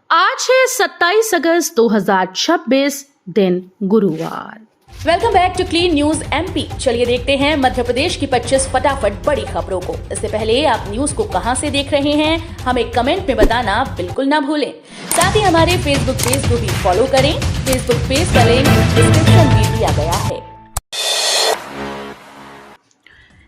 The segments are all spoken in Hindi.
आज है 27 अगस्त 2026 दिन गुरुवार। Welcome back to clean news MP. चलिए देखते हैं मध्य प्रदेश की 25 फटाफट बड़ी खबरों को। इससे पहले आप न्यूज को कहां से देख रहे हैं हमें कमेंट में बताना बिल्कुल ना भूलें। साथ ही हमारे फेसबुक पेज को भी फॉलो करें। फेसबुक पेज का लिंक डिस्क्रिप्शन में दिया गया है।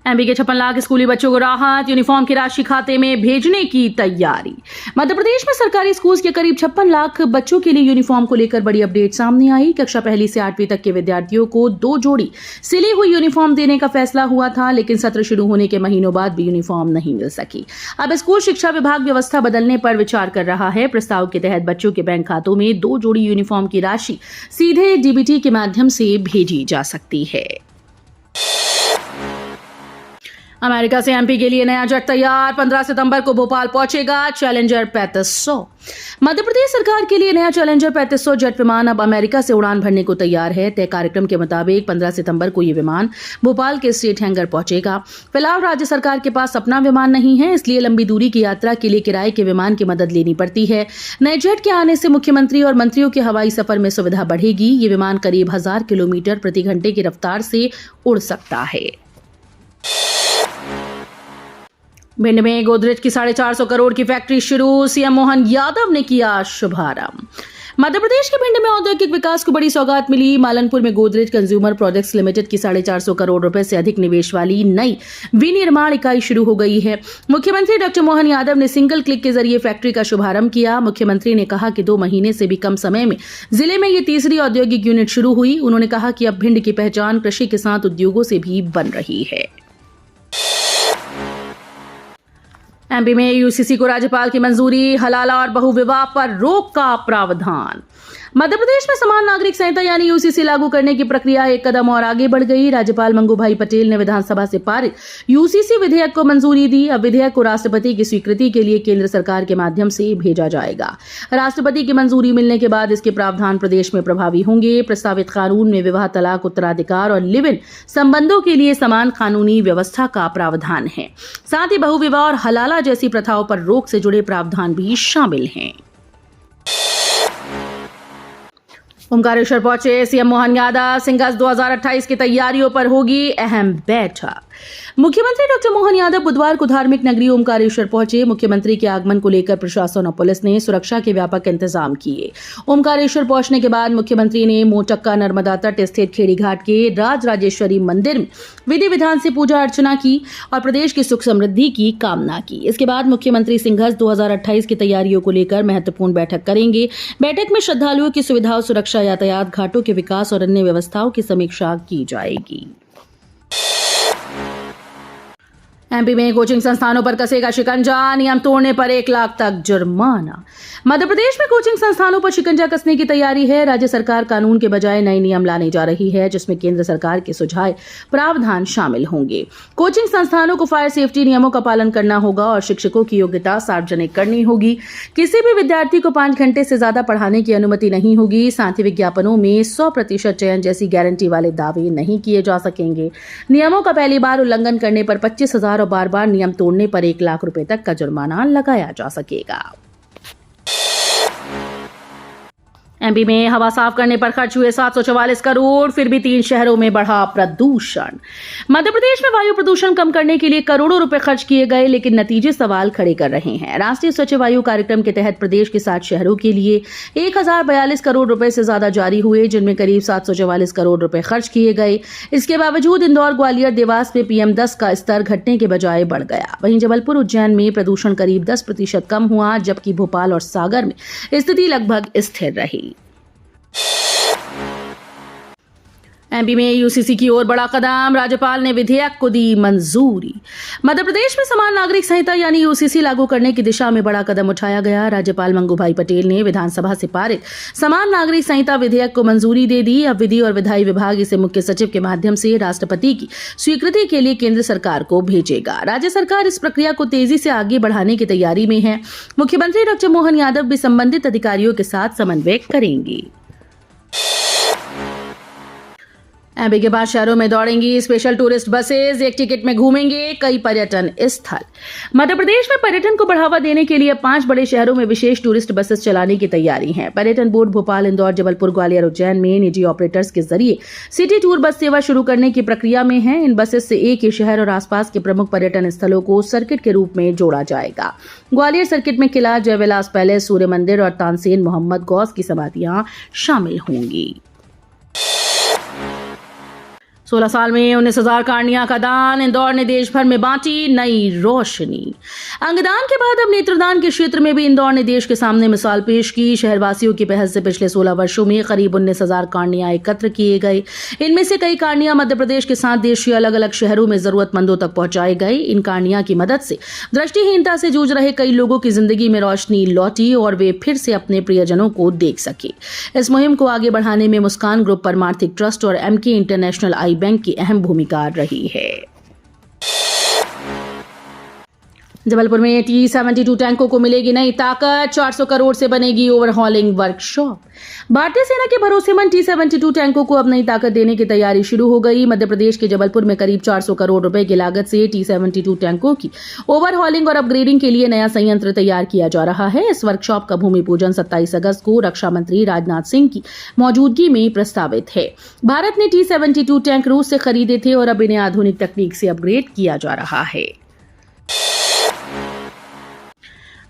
एमपी के 56 लाख स्कूली बच्चों को राहत, यूनिफॉर्म की राशि खाते में भेजने की तैयारी। मध्य प्रदेश में सरकारी स्कूल के करीब 56 लाख बच्चों के लिए यूनिफॉर्म को लेकर बड़ी अपडेट सामने आई। कक्षा पहली से 8वीं तक के विद्यार्थियों को 2 जोड़ी सिली हुई यूनिफॉर्म देने का फैसला हुआ था, लेकिन सत्र शुरू होने के महीनों बाद भी यूनिफॉर्म नहीं मिल सकी। अब स्कूल शिक्षा विभाग व्यवस्था बदलने पर विचार कर रहा है। प्रस्ताव के तहत बच्चों के बैंक खातों में 2 जोड़ी यूनिफॉर्म की राशि सीधे डीबीटी के माध्यम से भेजी जा सकती है। अमेरिका से एमपी के लिए नया जेट तैयार, 15 सितंबर को भोपाल पहुंचेगा चैलेंजर 3500। मध्य प्रदेश सरकार के लिए नया चैलेंजर 3500 जेट विमान अब अमेरिका से उड़ान भरने को तैयार है। तय कार्यक्रम के मुताबिक 15 सितंबर को यह विमान भोपाल के स्टेट हैंगर पहुंचेगा। फिलहाल राज्य सरकार के पास अपना विमान नहीं है, इसलिए लंबी दूरी की यात्रा के लिए किराए के विमान की मदद लेनी पड़ती है। नए जेट के आने से मुख्यमंत्री और मंत्रियों के हवाई सफर में सुविधा बढ़ेगी। ये विमान करीब 1000 किलोमीटर प्रति घंटे की रफ्तार से उड़ सकता है। भिंड में गोदरेज की 450 करोड़ की फैक्ट्री शुरू, सीएम मोहन यादव ने किया शुभारंभ। मध्य प्रदेश के भिंड में औद्योगिक विकास को बड़ी सौगात मिली। मालनपुर में गोदरेज कंज्यूमर प्रोडक्ट्स लिमिटेड की 450 करोड़ रुपए से अधिक निवेश वाली नई विनिर्माण इकाई शुरू हो गई है। मुख्यमंत्री डॉक्टर मोहन यादव ने सिंगल क्लिक के जरिए फैक्ट्री का शुभारंभ किया। मुख्यमंत्री ने कहा कि 2 महीने से भी कम समय में जिले में ये तीसरी औद्योगिक यूनिट शुरू हुई। उन्होंने कहा कि अब भिंड की पहचान कृषि के साथ उद्योगों से भी बन रही है। एमपी में यूसीसी को राज्यपाल की मंजूरी, हलाला और बहुविवाह पर रोक का प्रावधान। मध्य प्रदेश में समान नागरिक संहिता यानी यूसीसी लागू करने की प्रक्रिया एक कदम और आगे बढ़ गई। राज्यपाल मंगू भाई पटेल ने विधानसभा से पारित यूसीसी विधेयक को मंजूरी दी। अब विधेयक को राष्ट्रपति की स्वीकृति के लिए केंद्र सरकार के माध्यम से भेजा जाएगा। राष्ट्रपति की मंजूरी मिलने के बाद इसके प्रावधान प्रदेश में प्रभावी होंगे। प्रस्तावित कानून में विवाह, तलाक, उत्तराधिकार और लिव इन संबंधों के लिए समान कानूनी व्यवस्था का प्रावधान है। साथ ही बहुविवाह और हलाला जैसी प्रथाओं पर रोक से जुड़े प्रावधान भी शामिल हैं। ओमकारेश्वर पहुंचे सीएम मोहन यादव, सिंगस 2028 की तैयारियों पर होगी अहम बैठक। मुख्यमंत्री डॉक्टर मोहन यादव बुधवार को धार्मिक नगरी ओमकारेश्वर पहुंचे। मुख्यमंत्री के आगमन को लेकर प्रशासन और पुलिस ने सुरक्षा के व्यापक इंतजाम किए। ओमकारेश्वर पहुंचने के बाद मुख्यमंत्री ने मोटक्का नर्मदा तट स्थित खेड़ी घाट के राजराजेश्वरी मंदिर में विधि विधान से पूजा अर्चना की और प्रदेश की सुख समृद्धि की कामना की। इसके बाद मुख्यमंत्री सिंघस 2028 की तैयारियों को लेकर महत्वपूर्ण बैठक करेंगे। बैठक में श्रद्धालुओं की सुविधा और सुरक्षा, यातायात, घाटों के विकास और अन्य व्यवस्थाओं की समीक्षा की जाएगी। एमपी में कोचिंग संस्थानों पर कसेगा शिकंजा, नियम तोड़ने पर 1 लाख तक जुर्माना। मध्य प्रदेश में कोचिंग संस्थानों पर शिकंजा कसने की तैयारी है। राज्य सरकार कानून के बजाय नए नियम लाने जा रही है, जिसमें केंद्र सरकार के सुझाए प्रावधान शामिल होंगे। कोचिंग संस्थानों को फायर सेफ्टी नियमों का पालन करना होगा और शिक्षकों की योग्यता सार्वजनिक करनी होगी। किसी भी विद्यार्थी को 5 घंटे से ज्यादा पढ़ाने की अनुमति नहीं होगी। साथ ही विज्ञापनों में 100% चयन जैसी गारंटी वाले दावे नहीं किए जा सकेंगे। नियमों का पहली बार उल्लंघन करने पर 25,000 और बार-बार नियम तोड़ने पर 1 लाख रुपए तक का जुर्माना लगाया जा सकेगा। एमपी में हवा साफ करने पर खर्च हुए 744 करोड़, फिर भी 3 शहरों में बढ़ा प्रदूषण। मध्य प्रदेश में वायु प्रदूषण कम करने के लिए करोड़ों रुपए खर्च किए गए, लेकिन नतीजे सवाल खड़े कर रहे हैं। राष्ट्रीय स्वच्छ वायु कार्यक्रम के तहत प्रदेश के 7 शहरों के लिए 1042 करोड़ रुपए से ज्यादा जारी हुए, जिनमें करीब 744 करोड़ रुपए खर्च किए गए। इसके बावजूद इंदौर, ग्वालियर, देवास में PM10 का स्तर घटने के बजाय बढ़ गया। वहीं जबलपुर, उज्जैन में प्रदूषण करीब 10% कम हुआ, जबकि भोपाल और सागर में स्थिति लगभग स्थिर रही। एमपी में यूसीसी की ओर बड़ा कदम, राज्यपाल ने विधेयक को दी मंजूरी। मध्य प्रदेश में समान नागरिक संहिता यानी यूसीसी लागू करने की दिशा में बड़ा कदम उठाया गया। राज्यपाल मंगू भाई पटेल ने विधानसभा से पारित समान नागरिक संहिता विधेयक को मंजूरी दे दी। अब विधि और विधायी विभाग इसे मुख्य सचिव के माध्यम से राष्ट्रपति की स्वीकृति के लिए केंद्र सरकार को भेजेगा। राज्य सरकार इस प्रक्रिया को तेजी से आगे बढ़ाने की तैयारी में है। मुख्यमंत्री डॉक्टर मोहन यादव भी संबंधित अधिकारियों के साथ समन्वय करेंगे। एमपी के 5 शहरों में दौड़ेंगी स्पेशल टूरिस्ट बसेज, एक टिकट में घूमेंगे कई पर्यटन स्थल। मध्य प्रदेश में पर्यटन को बढ़ावा देने के लिए 5 बड़े शहरों में विशेष टूरिस्ट बसेस चलाने की तैयारी है। पर्यटन बोर्ड भोपाल, इंदौर, जबलपुर, ग्वालियर, उज्जैन में निजी ऑपरेटर्स के जरिए सिटी टूर बस सेवा शुरू करने की प्रक्रिया में है। इन बसेस से एक ही शहर और आसपास के प्रमुख पर्यटन स्थलों को सर्किट के रूप में जोड़ा जाएगा। ग्वालियर सर्किट में किला, जयविलास पैलेस, सूर्य मंदिर और तानसेन मोहम्मद गौस की समाधियां शामिल होंगी। 16 साल में 19,000 कार्निया का दान, इंदौर ने देश भर में बांटी नई रोशनी। अंगदान के बाद अब नेत्रदान के क्षेत्र में भी इंदौर ने देश के सामने मिसाल पेश की। शहरवासियों की पहल से पिछले 16 वर्षों में करीब 19,000 कार्निया एकत्र किए गए। इनमें से कई कार्निया मध्य प्रदेश के साथ देश के अलग अलग शहरों में जरूरतमंदों तक पहुंचाए गए। इन कार्निया की मदद से दृष्टिहीनता से जूझ रहे कई लोगों की जिंदगी में रोशनी लौटी और वे फिर से अपने प्रियजनों को देख सके। इस मुहिम को आगे बढ़ाने में मुस्कान ग्रुप, परमार्थिक ट्रस्ट और एमके इंटरनेशनल आई बैंक की अहम भूमिका रही है। जबलपुर में T-72 टैंकों को मिलेगी नई ताकत, 400 करोड़ से बनेगी ओवरहॉलिंग वर्कशॉप। भारतीय सेना के भरोसेमंद T-72 टैंकों को अब नई ताकत देने की तैयारी शुरू हो गई। मध्य प्रदेश के जबलपुर में करीब 400 करोड़ रुपए की लागत से T-72 टैंकों की ओवरहॉलिंग और अपग्रेडिंग के लिए नया संयंत्र तैयार किया जा रहा है। इस वर्कशॉप का भूमि पूजन 27 अगस्त को रक्षा मंत्री राजनाथ सिंह की मौजूदगी में प्रस्तावित है। भारत ने T-72 टैंक रूस से खरीदे थे और अब इन्हें आधुनिक तकनीक से अपग्रेड किया जा रहा है।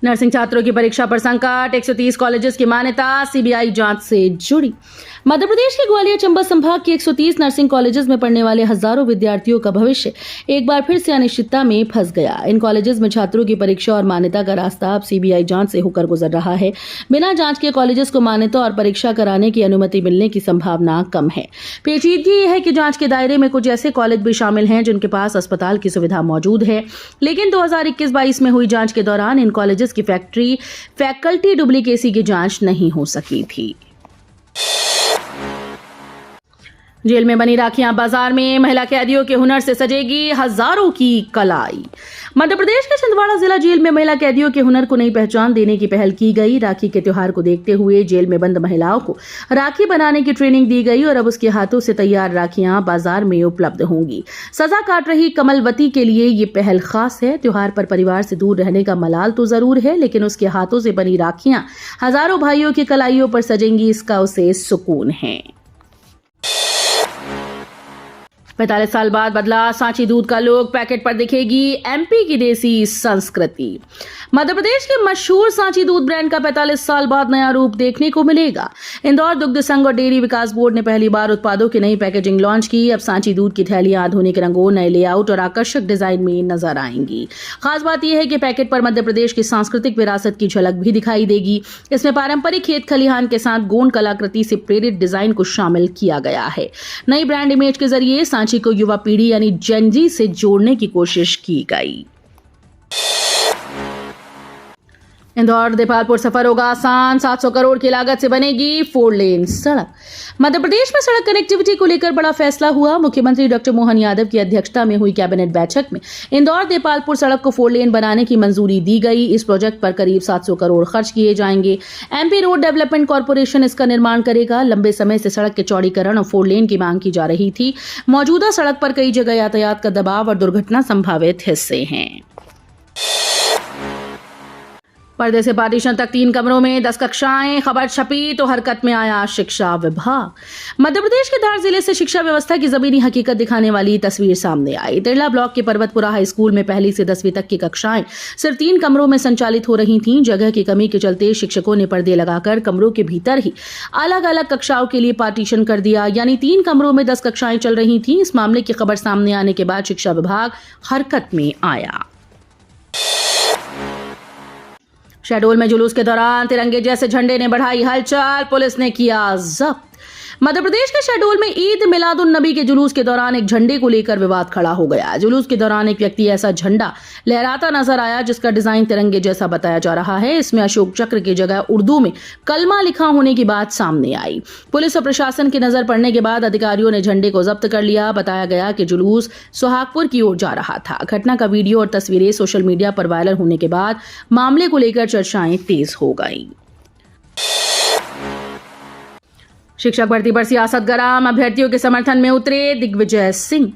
नर्सिंग छात्रों की परीक्षा पर संकट, 130 कॉलेजेस की मान्यता सीबीआई जांच से जुड़ी। मध्य प्रदेश के ग्वालियर चंबा संभाग के 130 नर्सिंग कॉलेजेस में पढ़ने वाले हजारों विद्यार्थियों का भविष्य एक बार फिर से अनिश्चितता में फंस गया। इन कॉलेजेस में छात्रों की परीक्षा और मान्यता का रास्ता अब सीबीआई जांच से होकर गुजर रहा है। बिना जांच के कॉलेजेस को मान्यता और परीक्षा कराने की अनुमति मिलने की संभावना कम है। पेचीदगी यह है कि जांच के दायरे में कुछ ऐसे कॉलेज भी शामिल हैं जिनके पास अस्पताल की सुविधा मौजूद है, लेकिन 2021-22 में हुई जांच के दौरान इन कॉलेजेस की फैकल्टी डुप्लीकेसी की जांच नहीं हो सकी थी। जेल में बनी राखियां बाजार में, महिला कैदियों के हुनर से सजेगी हजारों की कलाई। मध्य प्रदेश के छिंदवाड़ा जिला जेल में महिला कैदियों के हुनर को नई पहचान देने की पहल की गई। राखी के त्योहार को देखते हुए जेल में बंद महिलाओं को राखी बनाने की ट्रेनिंग दी गई और अब उसके हाथों से तैयार राखियां बाजार में उपलब्ध होंगी। सजा काट रही कमलवती के लिए ये पहल खास है। त्योहार पर परिवार से दूर रहने का मलाल तो जरूर है, लेकिन उसके हाथों से बनी राखियां हजारों भाइयों की कलाइयों पर सजेंगी, इसका उसे सुकून है। 45 साल बाद बदला सांची दूध का लुक, पैकेट पर दिखेगी एमपी की देसी संस्कृति। मध्य प्रदेश के मशहूर सांची दूध ब्रांड का 45 साल बाद नया रूप देखने को मिलेगा। इंदौर दुग्ध संघ और डेयरी विकास बोर्ड ने पहली बार उत्पादों की नई पैकेजिंग लॉन्च की। अब सांची दूध की थैलियां आधुनिक रंगों, नए लेआउट और आकर्षक डिजाइन में नजर आएंगी। खास बात यह है कि पैकेट पर मध्य प्रदेश की सांस्कृतिक विरासत की झलक भी दिखाई देगी। इसमें पारंपरिक खेत खलिहान के साथ गोंड कलाकृति से प्रेरित डिजाइन को शामिल किया गया है। नई ब्रांड इमेज के जरिए सांची को युवा पीढ़ी यानी जेन जी से जोड़ने की कोशिश की गई। इंदौर देपालपुर सफर होगा आसान, 700 करोड़ की लागत से बनेगी 4 लेन सड़क। मध्य प्रदेश में सड़क कनेक्टिविटी को लेकर बड़ा फैसला हुआ। मुख्यमंत्री डॉक्टर मोहन यादव की अध्यक्षता में हुई कैबिनेट बैठक में इंदौर देपालपुर सड़क को 4 लेन बनाने की मंजूरी दी गई। इस प्रोजेक्ट पर करीब 700 करोड़ खर्च किए जाएंगे। एमपी रोड डेवलपमेंट कॉर्पोरेशन इसका निर्माण करेगा। लंबे समय से सड़क के चौड़ीकरण और 4 लेन की मांग की जा रही थी। मौजूदा सड़क पर कई जगह यातायात का दबाव और दुर्घटना संभावित हिस्से हैं। पर्दे से पार्टीशन तक 3 कमरों में 10 कक्षाएं, खबर छपी तो हरकत में आया शिक्षा विभाग। मध्य प्रदेश के धार जिले से शिक्षा व्यवस्था की जमीनी हकीकत दिखाने वाली तस्वीर सामने आई। तिरला ब्लॉक के पर्वतपुरा हाई स्कूल में पहली से 10वीं तक की कक्षाएं सिर्फ 3 कमरों में संचालित हो रही थीं। जगह की कमी के चलते शिक्षकों ने पर्दे लगाकर कमरों के भीतर ही अलग अलग कक्षाओं के लिए पार्टीशन कर दिया, यानी 3 कमरों में 10 कक्षाएं चल रही थी। इस मामले की खबर सामने आने के बाद शिक्षा विभाग हरकत में आया। शहडोल में जुलूस के दौरान तिरंगे जैसे झंडे ने बढ़ाई हलचल, पुलिस ने किया जब्त। मध्य प्रदेश के शहडोल में ईद मिलादुन नबी के जुलूस के दौरान एक झंडे को लेकर विवाद खड़ा हो गया। जुलूस के दौरान एक व्यक्ति ऐसा झंडा लहराता नजर आया जिसका डिजाइन तिरंगे जैसा बताया जा रहा है। इसमें अशोक चक्र की जगह उर्दू में कलमा लिखा होने की बात सामने आई। पुलिस और प्रशासन की नजर पड़ने के बाद अधिकारियों ने झंडे को जब्त कर लिया। बताया गया कि जुलूस सुहागपुर की ओर जा रहा था। घटना का वीडियो और तस्वीरें सोशल मीडिया पर वायरल होने के बाद मामले को लेकर चर्चाएं तेज हो गई। शिक्षक भर्ती पर सियासत गरम, अभ्यर्थियों के समर्थन में उतरे दिग्विजय सिंह।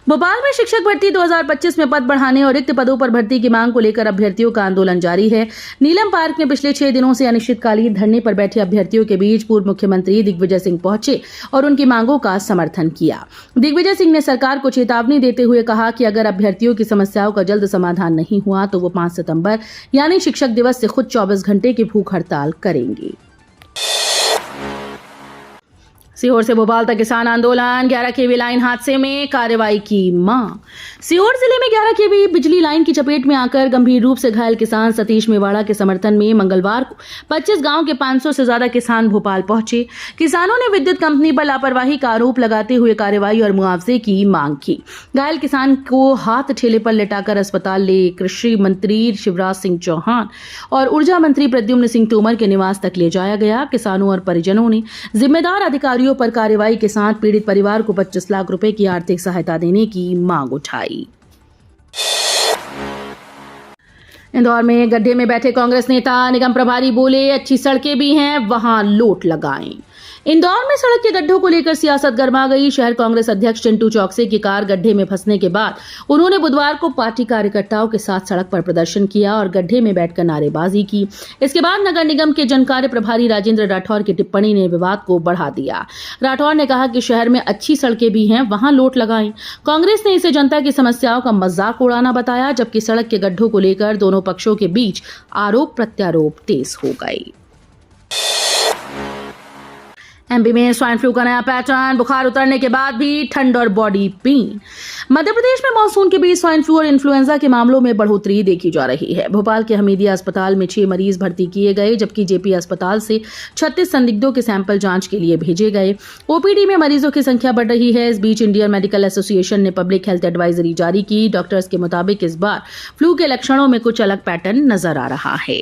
भोपाल में शिक्षक भर्ती 2025 में पद बढ़ाने और रिक्त पदों पर भर्ती की मांग को लेकर अभ्यर्थियों का आंदोलन जारी है। नीलम पार्क में पिछले 6 दिनों से अनिश्चितकालीन धरने पर बैठे अभ्यर्थियों के बीच पूर्व मुख्यमंत्री दिग्विजय सिंह पहुंचे और उनकी मांगों का समर्थन किया। दिग्विजय सिंह ने सरकार को चेतावनी देते हुए कहा कि अगर अभ्यर्थियों की समस्याओं का जल्द समाधान नहीं हुआ तो वो 5 सितंबर यानी शिक्षक दिवस से खुद 24 घंटे की भूख हड़ताल करेंगे। सीहोर से भोपाल तक किसान आंदोलन, 11 केवी लाइन हादसे में कार्रवाई की मांग। सीहोर जिले में 11 केवी बिजली लाइन की चपेट में आकर गंभीर रूप से घायल किसान सतीश मेवाड़ा के समर्थन में मंगलवार को 25 गांव के 500 से ज्यादा किसान भोपाल पहुंचे। किसानों ने विद्युत कंपनी पर लापरवाही का आरोप लगाते हुए कार्रवाई और मुआवजे की मांग की। घायल किसान को हाथ ठेले पर लेटाकर अस्पताल ले कृषि मंत्री शिवराज सिंह चौहान और ऊर्जा मंत्री प्रद्युम्न सिंह तोमर के निवास तक ले जाया गया। किसानों और परिजनों ने जिम्मेदार अधिकारियों पर कार्रवाई के साथ पीड़ित परिवार को 25 लाख रुपए की आर्थिक सहायता देने की मांग उठाई। इंदौर में गड्ढे में बैठे कांग्रेस नेता निगम प्रभारी बोले, अच्छी सड़कें भी हैं, वहां लोट लगाएं। इंदौर में सड़क के गड्ढों को लेकर सियासत गर्मा गई। शहर कांग्रेस अध्यक्ष चिंटू चौकसे की कार गड्ढे में फंसने के बाद उन्होंने बुधवार को पार्टी कार्यकर्ताओं के साथ सड़क पर प्रदर्शन किया और गड्ढे में बैठकर नारेबाजी की। इसके बाद नगर निगम के जनकार्य प्रभारी राजेंद्र राठौर की टिप्पणी ने विवाद को बढ़ा दिया। राठौर ने कहा कि शहर में अच्छी सड़कें भी हैं, वहां लोट लगाएं। कांग्रेस ने इसे जनता की समस्याओं का मजाक उड़ाना बताया, जबकि सड़क के गड्ढों को लेकर दोनों पक्षों के बीच आरोप प्रत्यारोप तेज हो गई। एमपी में स्वाइन फ्लू का नया पैटर्न, बुखार उतरने के बाद भी ठंड और बॉडी पेन। मध्य प्रदेश में मानसून के बीच स्वाइन फ्लू और इन्फ्लुएंजा के मामलों में बढ़ोतरी देखी जा रही है। भोपाल के हमीदिया अस्पताल में 6 मरीज भर्ती किए गए, जबकि जेपी अस्पताल से 36 संदिग्धों के सैंपल जांच के लिए भेजे गए। ओपीडी में मरीजों की संख्या बढ़ रही है। इस बीच इंडियन मेडिकल एसोसिएशन ने पब्लिक हेल्थ एडवाइजरी जारी की। डॉक्टर्स के मुताबिक इस बार फ्लू के लक्षणों में कुछ अलग पैटर्न नजर आ रहा है।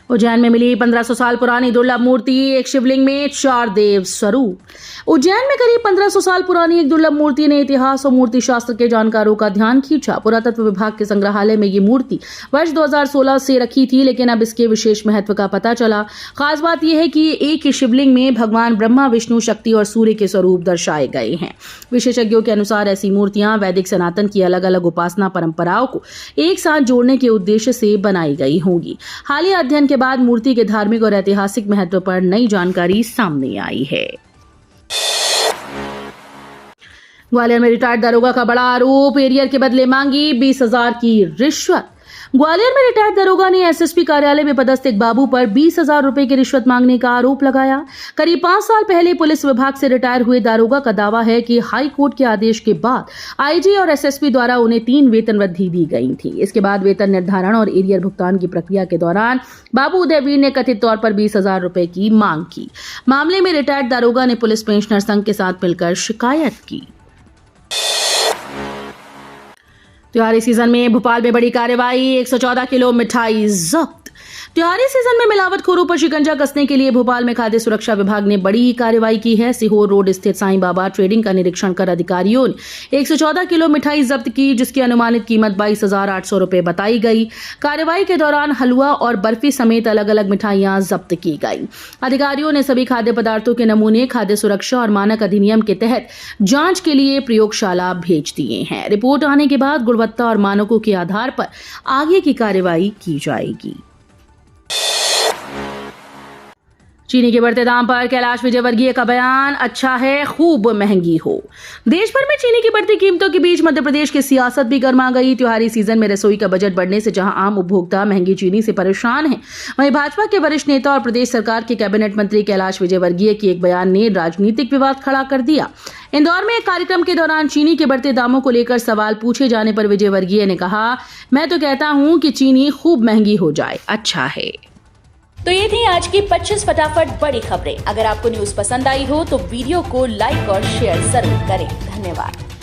उज्जैन में मिली 1500 साल पुरानी दुर्लभ मूर्ति, एक शिवलिंग में 4 देव स्वरूप। उज्जैन में करीब 1500 साल पुरानी एक दुर्लभ मूर्ति ने इतिहास और मूर्ति शास्त्र के जानकारों का ध्यान खींचा। पुरातत्व विभाग के संग्रहालय में ये मूर्ति वर्ष 2016 से रखी थी, लेकिन अब इसके विशेष महत्व का पता चला। खास बात यह है कि एक ही शिवलिंग में भगवान ब्रह्मा, विष्णु, शक्ति और सूर्य के स्वरूप दर्शाए गए हैं। विशेषज्ञों के अनुसार ऐसी मूर्तियां वैदिक सनातन की अलग अलग उपासना परंपराओं को एक साथ जोड़ने के उद्देश्य से बनाई गई होंगी। हालिया अध्ययन के बाद मूर्ति के धार्मिक और ऐतिहासिक महत्व पर नई जानकारी सामने आई है। ग्वालियर में रिटायर्ड दरोगा का बड़ा आरोप, एरियर के बदले मांगी 20,000 की रिश्वत। ग्वालियर में रिटायर्ड दरोगा ने एसएसपी कार्यालय में पदस्थ एक बाबू पर 20,000 रुपए की रिश्वत मांगने का आरोप लगाया। करीब 5 साल पहले पुलिस विभाग से रिटायर हुए दरोगा का दावा है कि हाई कोर्ट के आदेश के बाद आईजी और एसएसपी द्वारा उन्हें 3 वेतन वृद्धि दी गई थी। इसके बाद वेतन निर्धारण और एरियर भुगतान की प्रक्रिया के दौरान बाबू उदयवीर ने कथित तौर पर 20,000 रुपए की मांग की। मामले में रिटायर्ड दरोगा ने पुलिस पेंशनर संघ के साथ मिलकर शिकायत की। त्योहारी सीजन में भोपाल में बड़ी कार्रवाई, 114 किलो मिठाई जब्त। त्योहारी सीजन में मिलावटखोरों पर शिकंजा कसने के लिए भोपाल में खाद्य सुरक्षा विभाग ने बड़ी कार्रवाई की है। सीहोर रोड स्थित साईं बाबा ट्रेडिंग का निरीक्षण कर अधिकारियों ने 114 किलो मिठाई जब्त की, जिसकी अनुमानित कीमत 22,800 रुपए बताई गई। कार्रवाई के दौरान हलवा और बर्फी समेत अलग अलग मिठाइयां जब्त की गई। अधिकारियों ने सभी खाद्य पदार्थों के नमूने खाद्य सुरक्षा और मानक अधिनियम के तहत जांच के लिए प्रयोगशाला भेज दिए हैं। रिपोर्ट आने के बाद गुणवत्ता और मानकों के आधार पर आगे की कार्रवाई की जाएगी। चीनी के बढ़ते दाम पर कैलाश विजयवर्गीय का बयान, अच्छा है खूब महंगी हो। देश भर में चीनी की बढ़ती कीमतों के बीच मध्य प्रदेश की सियासत भी गर्मा गई। त्योहारी सीजन में रसोई का बजट बढ़ने से जहां आम उपभोक्ता महंगी चीनी से परेशान हैं, वहीं भाजपा के वरिष्ठ नेता और प्रदेश सरकार के कैबिनेट मंत्री कैलाश विजयवर्गीय के एक बयान ने राजनीतिक विवाद खड़ा कर दिया। इंदौर में एक कार्यक्रम के दौरान चीनी के बढ़ते दामों को लेकर सवाल पूछे जाने पर विजयवर्गीय ने कहा, मैं तो कहता हूं कि चीनी खूब महंगी हो जाए, अच्छा है। तो ये थी आज की 25 फटाफट बड़ी खबरें। अगर आपको न्यूज पसंद आई हो तो वीडियो को लाइक और शेयर जरूर करें। धन्यवाद।